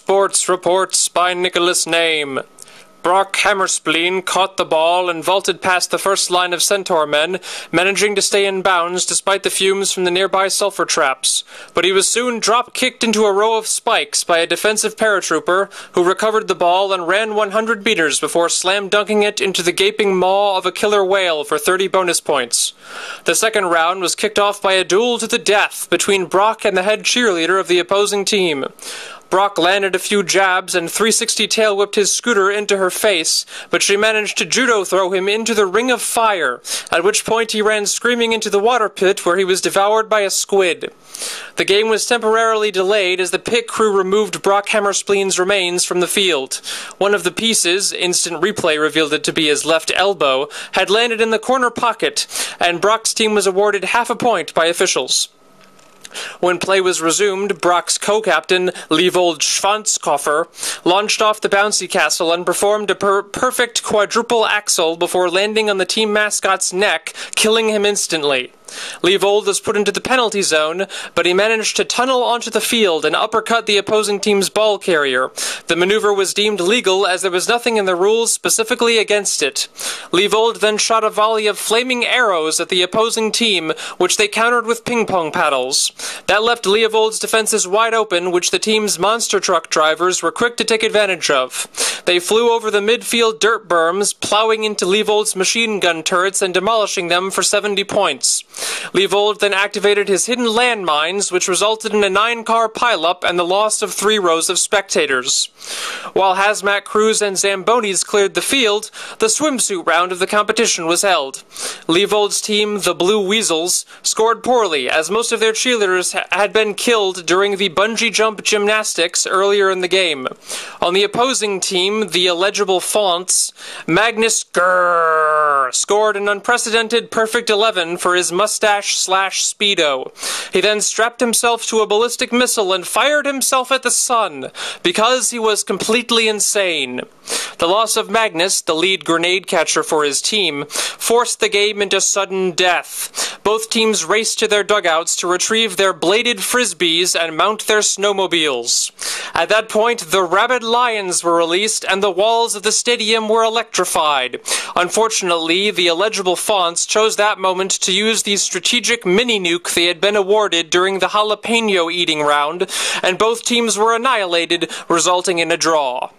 Sportz reports by Nicholas Naim. Brock Hammerspleen caught the ball and vaulted past the first line of Centaur men, managing to stay in bounds despite the fumes from the nearby sulfur traps. But he was soon drop-kicked into a row of spikes by a defensive paratrooper, who recovered the ball and ran 100 meters before slam-dunking it into the gaping maw of a killer whale for 30 bonus points. The second round was kicked off by a duel to the death between Brock and the head cheerleader of the opposing team. Brock landed a few jabs and 360 tail-whipped his scooter into her face, but she managed to judo throw him into the ring of fire, at which point he ran screaming into the water pit where he was devoured by a squid. The game was temporarily delayed as the pit crew removed Brock Hammerspleen's remains from the field. One of the pieces, instant replay revealed it to be his left elbow, had landed in the corner pocket, and Brock's team was awarded half a point by officials. When play was resumed, Brock's co-captain, Leopold Schwanzkoffer, launched off the bouncy castle and performed a perfect quadruple axel before landing on the team mascot's neck, killing him instantly. Leopold was put into the penalty zone, but he managed to tunnel onto the field and uppercut the opposing team's ball carrier. The maneuver was deemed legal as there was nothing in the rules specifically against it. Leopold then shot a volley of flaming arrows at the opposing team, which they countered with ping-pong paddles. That left Leopold's defenses wide open, which the team's monster truck drivers were quick to take advantage of. They flew over the midfield dirt berms, plowing into Leopold's machine gun turrets and demolishing them for 70 points. Leopold then activated his hidden landmines, which resulted in a 9-car pileup and the loss of 3 rows of spectators. While hazmat crews and Zambonis cleared the field, the swimsuit round of the competition was held. Leopold's team, the Blue Weasels, scored poorly, as most of their cheerleaders had been killed during the bungee jump gymnastics earlier in the game. On the opposing team, the illegible fonts, Magnus Grrr scored an unprecedented perfect 11 for his mustache/Speedo. He then strapped himself to a ballistic missile and fired himself at the sun, because he was completely insane. The loss of Magnus, the lead grenade catcher for his team, forced the game into sudden death. Both teams raced to their dugouts to retrieve their bladed frisbees and mount their snowmobiles. At that point, the rabid lions were released and the walls of the stadium were electrified. Unfortunately, the illegible fonts chose that moment to use the strategic mini-nuke they had been awarded during the jalapeno eating round, and both teams were annihilated, resulting in a draw.